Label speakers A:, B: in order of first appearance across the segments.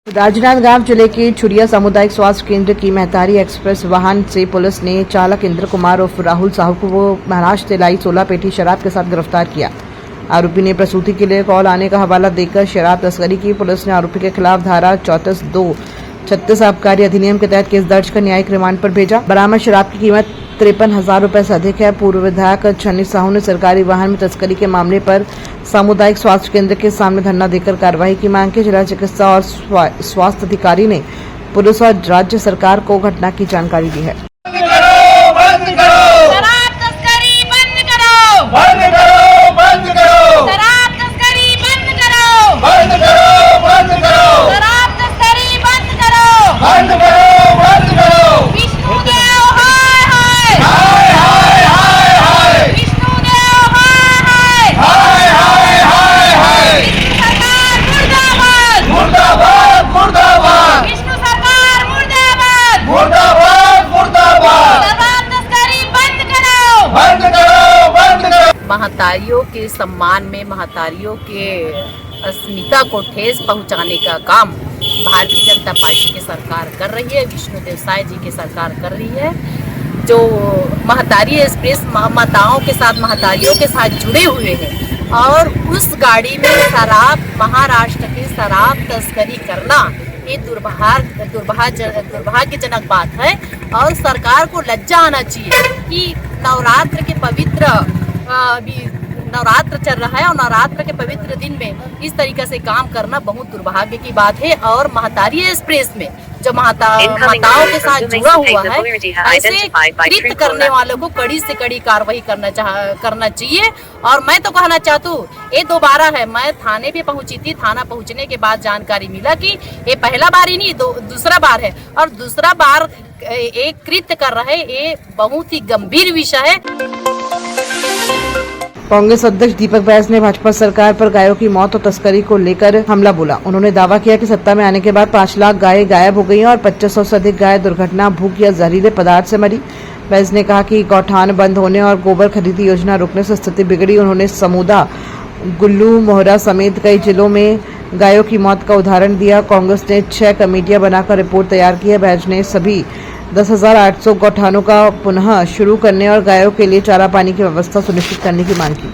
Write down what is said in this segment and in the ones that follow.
A: राजनांदगांव जिले के छुरिया सामुदायिक स्वास्थ्य केंद्र की महतारी एक्सप्रेस वाहन से पुलिस ने चालक इंद्र कुमार उर्फ राहुल साहू को महाराष्ट्र से लाई 16 पेटी शराब के साथ गिरफ्तार किया। आरोपी ने प्रसूति के लिए कॉल आने का हवाला देकर शराब तस्करी की। पुलिस ने आरोपी के खिलाफ धारा 34(2)36 आबकारी अधिनियम के तहत केस दर्ज कर न्यायिक रिमांड पर भेजा। बरामद शराब की कीमत 53,000 रुपए से अधिक है। पूर्व विधायक छन्नी साहू ने सरकारी वाहन में तस्करी के मामले पर सामुदायिक स्वास्थ्य केंद्र के सामने धरना देकर कार्रवाई की मांग की। जिला चिकित्सा और स्वास्थ्य अधिकारी ने पुलिस और राज्य सरकार को घटना की जानकारी दी है।
B: महतारियों के सम्मान में महतारियों के अस्मिता को ठेस पहुंचाने का काम भारतीय जनता पार्टी की सरकार कर रही है, विष्णुदेव साय जी की सरकार कर रही है। जो महतारी एक्सप्रेस माताओं के साथ महतारियों के साथ जुड़े हुए हैं और उस गाड़ी में शराब, महाराष्ट्र की शराब तस्करी करना ये दुर्भाग्यजनक बात है। और सरकार को लज्जा आना चाहिए कि नवरात्र के पवित्र नवरात्र चल रहा है और नवरात्र के पवित्र दिन में इस तरीके से काम करना बहुत दुर्भाग्य की बात है। और महतारी एक्सप्रेस में जो माताओं के साथ जुड़ा हुआ है, ऐसे कृत्य करने वालों को कड़ी से कड़ी कार्रवाई करना चाहिए। और मैं तो कहना चाहती हूँ, ये दोबारा है। मैं थाने पे पहुंची थी, थाना पहुंचने के बाद जानकारी मिला कि ये पहला बार ही नहीं, दूसरा बार है और दूसरा बार एक कृत्य कर रहे। ये बहुत ही गंभीर विषय है।
A: कांग्रेस अध्यक्ष दीपक बैस ने भाजपा सरकार पर गायों की मौत और तस्करी को लेकर हमला बोला। उन्होंने दावा किया कि सत्ता में आने के बाद 5 लाख गायें गायब हो गई और 2500 से अधिक गाय दुर्घटना, भूख या जहरीले पदार्थ से मरी। बैस ने कहा कि गौठान बंद होने और गोबर खरीदी योजना रुकने से स्थिति बिगड़ी। उन्होंने समूदा, गुल्लू, मोहरा समेत कई जिलों में गायों की मौत का उदाहरण दिया। कांग्रेस ने 6 कमेटियां बनाकर रिपोर्ट तैयार की है। बैस ने सभी 10,800 गौठानों का पुनः शुरू करने और गायों के लिए चारा पानी की व्यवस्था सुनिश्चित करने की मांग की।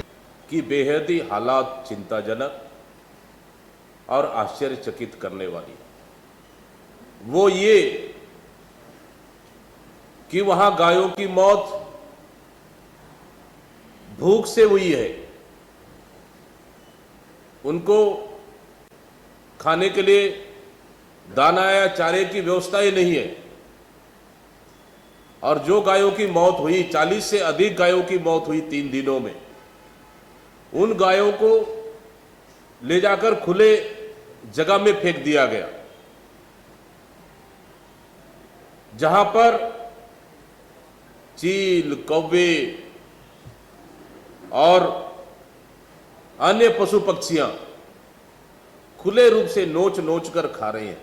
C: कि बेहद ही हालात चिंताजनक और आश्चर्यचकित करने वाली, वो ये कि वहां गायों की मौत भूख से हुई है, उनको खाने के लिए दाना या चारे की व्यवस्था ही नहीं है। और जो गायों की मौत हुई, 40 से अधिक गायों की मौत हुई 3 दिनों में, उन गायों को ले जाकर खुले जगह में फेंक दिया गया, जहां पर चील, कौवे और अन्य पशु पक्षियां खुले रूप से नोच नोच कर खा रहे हैं।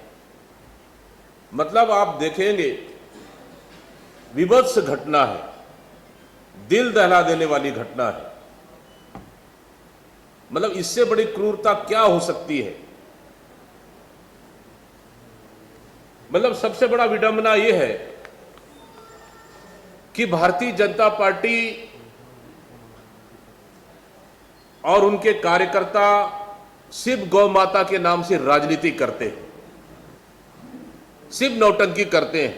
C: मतलब आप देखेंगे विभत्स घटना है, दिल दहला देने वाली घटना है। मतलब इससे बड़ी क्रूरता क्या हो सकती है। मतलब सबसे बड़ा विडंबना यह है कि भारतीय जनता पार्टी और उनके कार्यकर्ता सिर्फ गौ माता के नाम से राजनीति करते हैं, सिर्फ नौटंकी करते हैं,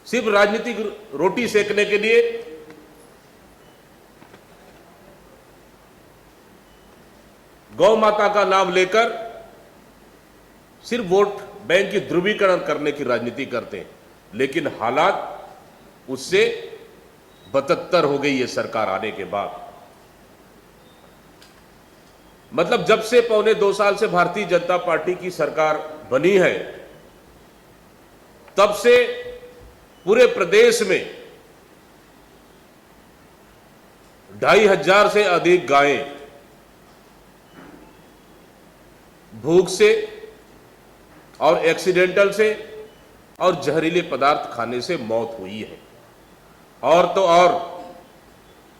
C: सिर्फ राजनीतिक रोटी सेकने के लिए गौ माता का नाम लेकर सिर्फ वोट बैंक की ध्रुवीकरण करने की राजनीति करते हैं। लेकिन हालात उससे बदतर हो गई है सरकार आने के बाद। मतलब जब से 1.25 साल से भारतीय जनता पार्टी की सरकार बनी है, तब से पूरे प्रदेश में 2,500 से अधिक गायें भूख से और एक्सीडेंटल से और जहरीले पदार्थ खाने से मौत हुई है। और तो और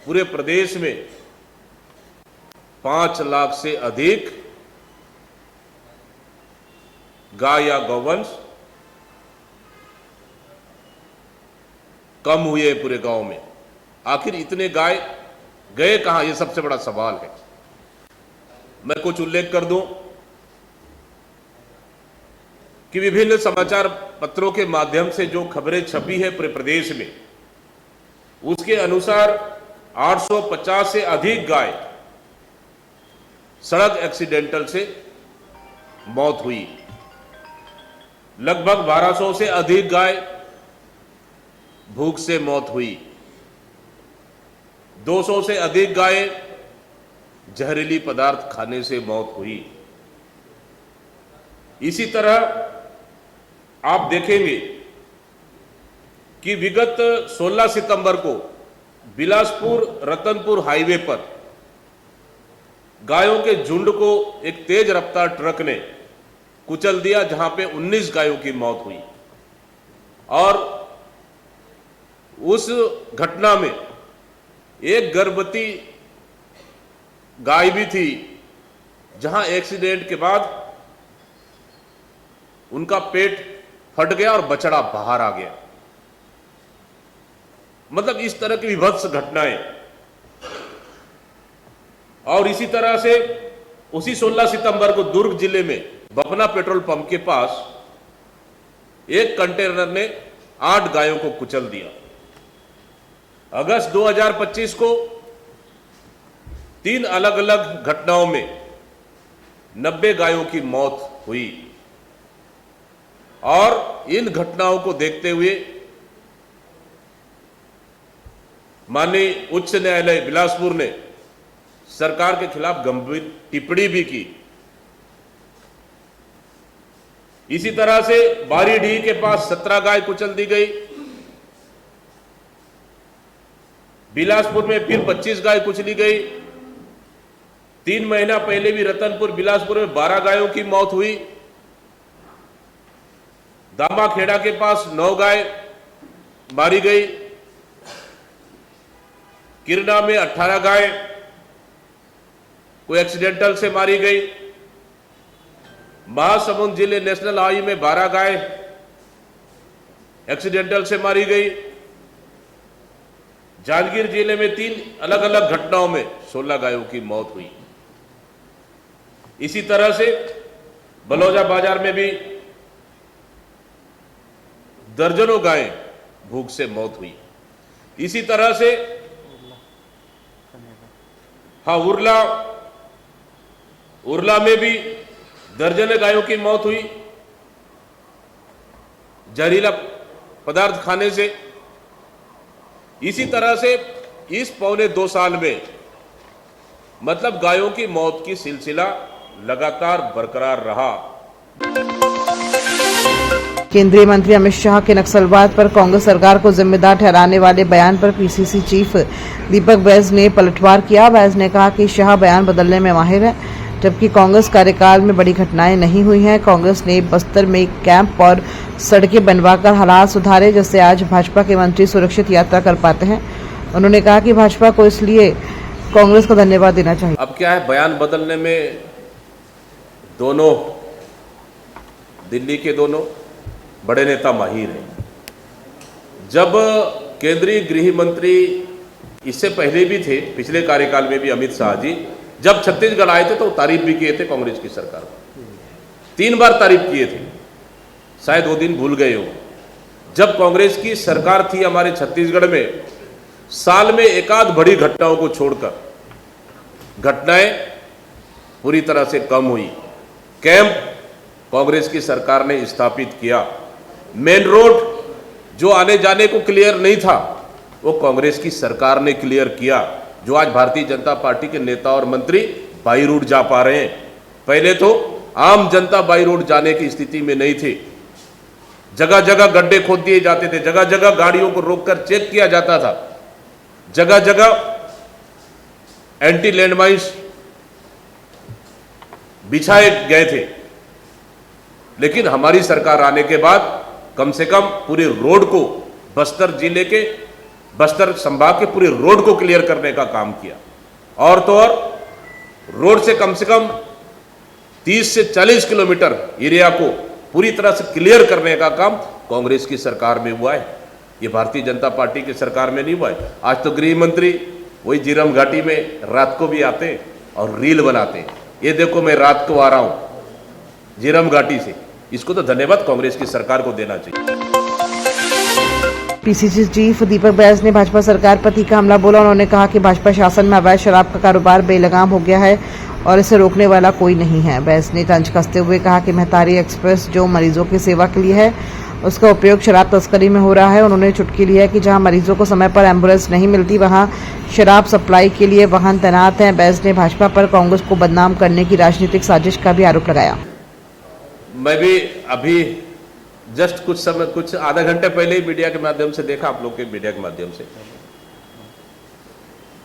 C: पूरे प्रदेश में 5 लाख से अधिक गाय या गौवंश कम हुए पूरे गांव में। आखिर इतने गाय गए कहां, यह सबसे बड़ा सवाल है। मैं कुछ उल्लेख कर दूं कि विभिन्न समाचार पत्रों के माध्यम से जो खबरें छपी है पूरे प्रदेश में, उसके अनुसार 850 से अधिक गाय सड़क एक्सीडेंटल से मौत हुई। लगभग 1200 से अधिक गाय भूख से मौत हुई। 200 से अधिक गाय जहरीली पदार्थ खाने से मौत हुई। इसी तरह आप देखेंगे कि विगत 16 सितंबर को बिलासपुर रतनपुर हाईवे पर गायों के झुंड को एक तेज रफ्तार ट्रक ने कुचल दिया, जहां पे 19 गायों की मौत हुई। और उस घटना में एक गर्भवती गाय भी थी, जहां एक्सीडेंट के बाद उनका पेट फट गया और बछड़ा बाहर आ गया। मतलब इस तरह की विभत्स घटनाएं। और इसी तरह से उसी 16 सितंबर को दुर्ग जिले में बपना पेट्रोल पंप के पास एक कंटेनर ने 8 गायों को कुचल दिया। अगस्त 2025 को 3 अलग अलग घटनाओं में 90 गायों की मौत हुई। और इन घटनाओं को देखते हुए माननीय उच्च न्यायालय बिलासपुर ने सरकार के खिलाफ गंभीर टिप्पणी भी की। इसी तरह से बारीडीह के पास 17 गाय कुचल दी गई। बिलासपुर में फिर 25 गाय कुचली गई। 3 महीना पहले भी रतनपुर बिलासपुर में 12 गायों की मौत हुई। दामाखेड़ा के पास 9 गाय मारी गई। किरना में 18 गाय कोई एक्सीडेंटल से मारी गई। महासमुंद जिले नेशनल हाईवे में 12 गाय एक्सीडेंटल से मारी गई। जांजगीर जिले में 3 अलग अलग घटनाओं में 16 गायों की मौत हुई। इसी तरह से बलौजा बाजार में भी दर्जनों गायें भूख से मौत हुई। इसी तरह से उरला में भी दर्जनों गायों की मौत हुई जहरीला पदार्थ खाने से। इसी तरह से इस पौने 2 साल में मतलब गायों की मौत की सिलसिला लगातार बरकरार रहा।
A: केंद्रीय मंत्री अमित शाह के नक्सलवाद पर कांग्रेस सरकार को जिम्मेदार ठहराने वाले बयान पर पीसीसी चीफ दीपक बैज ने पलटवार किया। बैज ने कहा कि शाह बयान बदलने में माहिर है, जबकि कांग्रेस कार्यकाल में बड़ी घटनाएं नहीं हुई हैं। कांग्रेस ने बस्तर में कैंप और सड़कें बनवाकर हालात सुधारे, जिससे आज भाजपा के मंत्री सुरक्षित यात्रा कर पाते हैं। उन्होंने कहा कि भाजपा को इसलिए कांग्रेस को धन्यवाद देना चाहिए।
C: अब क्या है, बयान बदलने में दोनों दिल्ली के दोनों बड़े नेता माहिर हैं। जब केंद्रीय गृह मंत्री, इससे पहले भी थे, पिछले कार्यकाल में भी अमित शाह जी जब छत्तीसगढ़ आए थे तो तारीफ भी किए थे कांग्रेस की सरकार को। 3 बार तारीफ किए थे, शायद वो दिन भूल गए हो। जब कांग्रेस की सरकार थी हमारे छत्तीसगढ़ में, साल में एकाध बड़ी घटनाओं को छोड़कर घटनाएं पूरी तरह से कम हुई। कैंप कांग्रेस की सरकार ने स्थापित किया। मेन रोड जो आने जाने को क्लियर नहीं था, वो कांग्रेस की सरकार ने क्लियर किया, जो आज भारतीय जनता पार्टी के नेता और मंत्री बाई रोड जा पा रहे हैं। पहले तो आम जनता बाई रोड जाने की स्थिति में नहीं थी। जगह जगह गड्ढे खोद दिए जाते थे, जगह जगह गाड़ियों को रोककर चेक किया जाता था, जगह जगह एंटी लैंडमाइंस बिछाए गए थे। लेकिन हमारी सरकार आने के बाद कम से कम पूरे रोड को, बस्तर जिले के, बस्तर संभाग के पूरे रोड को क्लियर करने का काम किया। और तो और रोड से कम 30 से 40 किलोमीटर एरिया को पूरी तरह से क्लियर करने का काम कांग्रेस की सरकार में हुआ है, ये भारतीय जनता पार्टी की सरकार में नहीं हुआ है। आज तो गृह मंत्री वही जीरम घाटी में रात को भी आते हैं और रील बनाते हैं, ये देखो मैं रात को आ रहा हूं जीरम घाटी से। इसको तो धन्यवाद कांग्रेस की सरकार को देना चाहिए।
A: पीसीसी चीफ दीपक बैस ने भाजपा सरकार पर तीखा हमला बोला। उन्होंने कहा कि भाजपा शासन में अवैध शराब का कारोबार बेलगाम हो गया है और इसे रोकने वाला कोई नहीं है। बैस ने तंज कसते हुए कहा कि महतारी एक्सप्रेस जो मरीजों की सेवा के लिए है, उसका उपयोग शराब तस्करी में हो रहा है। उन्होंने चुटकी ली है कि जहां मरीजों को समय पर एम्बुलेंस नहीं मिलती, वहां शराब सप्लाई के लिए वाहन तैनात हैं। बैस ने भाजपा पर कांग्रेस को बदनाम करने की राजनीतिक साजिश का भी आरोप लगाया।
C: मैं भी अभी जस्ट कुछ आधा घंटे पहले ही मीडिया के माध्यम से देखा, आप लोग के मीडिया के माध्यम से।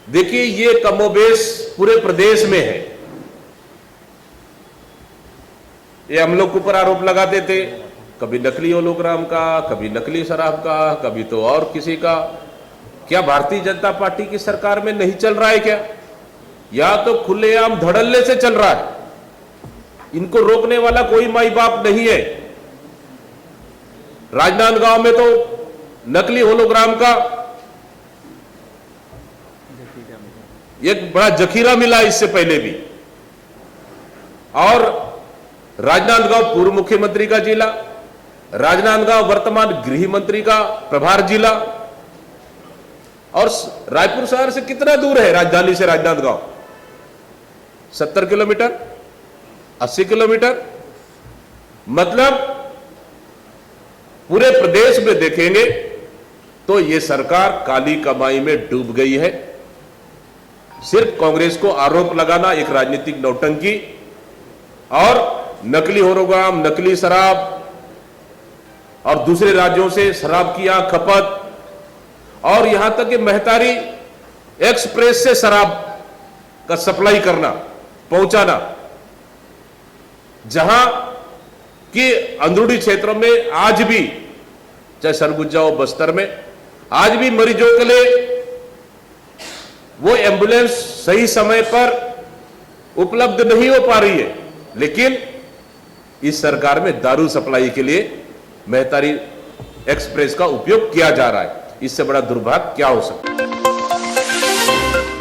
C: देखिए ये कमोबेश पूरे प्रदेश में है। ये हम लोग के ऊपर आरोप लगाते थे, कभी नकली होलोग्राम का, कभी नकली शराब का, कभी तो और किसी का। क्या भारतीय जनता पार्टी की सरकार में नहीं चल रहा है क्या? या तो खुलेआम धड़ल्ले से चल रहा है, इनको रोकने वाला कोई माई बाप नहीं है। राजनांदगांव में तो नकली होलोग्राम का एक बड़ा जखीरा मिला इससे पहले भी। और राजनांदगांव पूर्व मुख्यमंत्री का जिला, राजनांदगांव वर्तमान गृह मंत्री का प्रभार जिला। और रायपुर शहर से कितना दूर है राजधानी से राजनांदगांव? 70 kilometre, 80 kilometre. मतलब पूरे प्रदेश में देखेंगे तो ये सरकार काली कमाई में डूब गई है। सिर्फ कांग्रेस को आरोप लगाना एक राजनीतिक नौटंकी, और नकली होलोग्राम, नकली शराब और दूसरे राज्यों से शराब की यहां खपत, और यहां तक कि महतारी एक्सप्रेस से शराब का सप्लाई करना, पहुंचाना, जहां कि अंदरूनी क्षेत्रों में आज भी, चाहे सरगुजा हो बस्तर में, आज भी मरीजों के लिए वो एम्बुलेंस सही समय पर उपलब्ध नहीं हो पा रही है। लेकिन इस सरकार में दारू सप्लाई के लिए महतारी एक्सप्रेस का उपयोग किया जा रहा है। इससे बड़ा दुर्भाग्य क्या हो सकता है?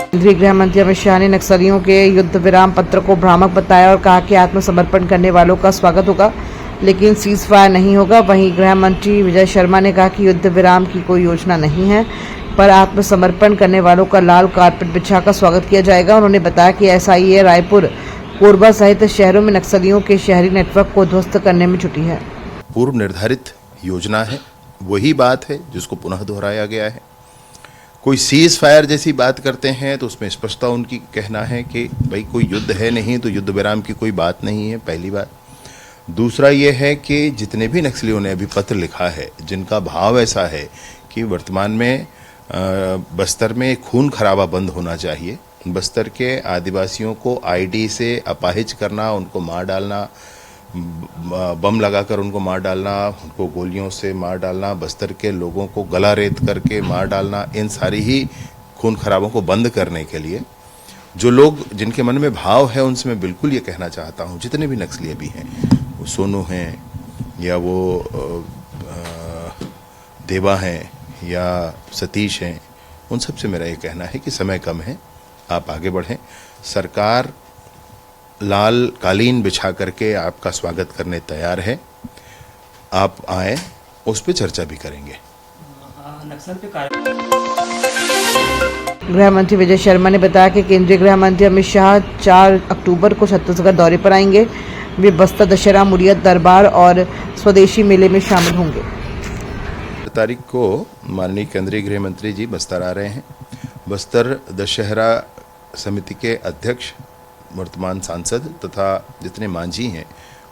A: केंद्रीय गृह मंत्री अमित शाह ने नक्सलियों के युद्ध विराम पत्र को भ्रामक बताया और कहा कि आत्मसमर्पण करने वालों का स्वागत होगा, लेकिन सीज फायर नहीं होगा। वहीं गृह मंत्री विजय शर्मा ने कहा कि युद्ध विराम की कोई योजना नहीं है, पर आत्मसमर्पण करने वालों का लाल कारपेट बिछाकर स्वागत किया जाएगा। उन्होंने बताया कि एसआईए रायपुर, कोरबा सहित शहरों में नक्सलियों के शहरी नेटवर्क को ध्वस्त करने में जुटी है।
D: पूर्व निर्धारित योजना है, वही बात है जिसको पुनः दोहराया गया है। कोई सीज फायर जैसी बात करते हैं तो उसमें स्पष्टता उनकी कहना है कि भाई कोई युद्ध है नहीं, तो युद्ध विराम की कोई बात नहीं है, पहली बात। दूसरा ये है कि जितने भी नक्सलियों ने अभी पत्र लिखा है, जिनका भाव ऐसा है कि वर्तमान में बस्तर में खून खराबा बंद होना चाहिए, बस्तर के आदिवासियों को आईडी से अपाहिज करना, उनको मार डालना, बम लगाकर उनको मार डालना, उनको गोलियों से मार डालना, बस्तर के लोगों को गला रेत करके मार डालना, इन सारी ही खून खराबों को बंद करने के लिए जो लोग, जिनके मन में भाव है, उनसे मैं बिल्कुल ये कहना चाहता हूँ, जितने भी नक्सली अभी हैं, वो सोनू हैं या वो देवा हैं या सतीश हैं, उन सब से मेरा ये कहना है कि समय कम है, आप आगे बढ़ें। सरकार लाल कालीन बिछा करके आपका स्वागत करने तैयार है, आप आए, उस पर चर्चा भी करेंगे।
A: गृह मंत्री विजय शर्मा ने बताया कि केंद्रीय गृह मंत्री अमित शाह 4 अक्टूबर को छत्तीसगढ़ दौरे पर आएंगे। वे बस्तर दशहरा, मुरियत दरबार और स्वदेशी मेले में शामिल होंगे।
D: तारीख को माननीय केंद्रीय गृह मंत्री जी बस्तर आ रहे हैं। बस्तर दशहरा समिति के अध्यक्ष, वर्तमान सांसद तथा जितने मांझी हैं,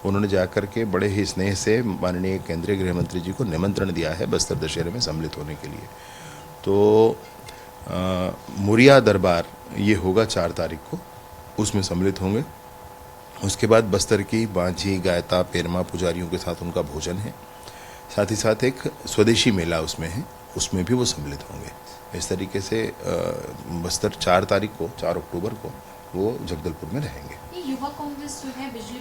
D: उन्होंने जाकर के बड़े ही स्नेह से माननीय केंद्रीय गृह मंत्री जी को निमंत्रण दिया है बस्तर दशहरे में सम्मिलित होने के लिए। तो मुरिया दरबार ये होगा 4 तारीख को, उसमें सम्मिलित होंगे। उसके बाद बस्तर की बांझी, गायता, पेरमा पुजारियों के साथ उनका भोजन है। साथ ही साथ एक स्वदेशी मेला उसमें है, उसमें भी वो सम्मिलित होंगे। इस तरीके से बस्तर 4 तारीख को, 4 अक्टूबर को वो जगदलपुर में रहेंगे।
E: युवा कांग्रेस जो है बिजली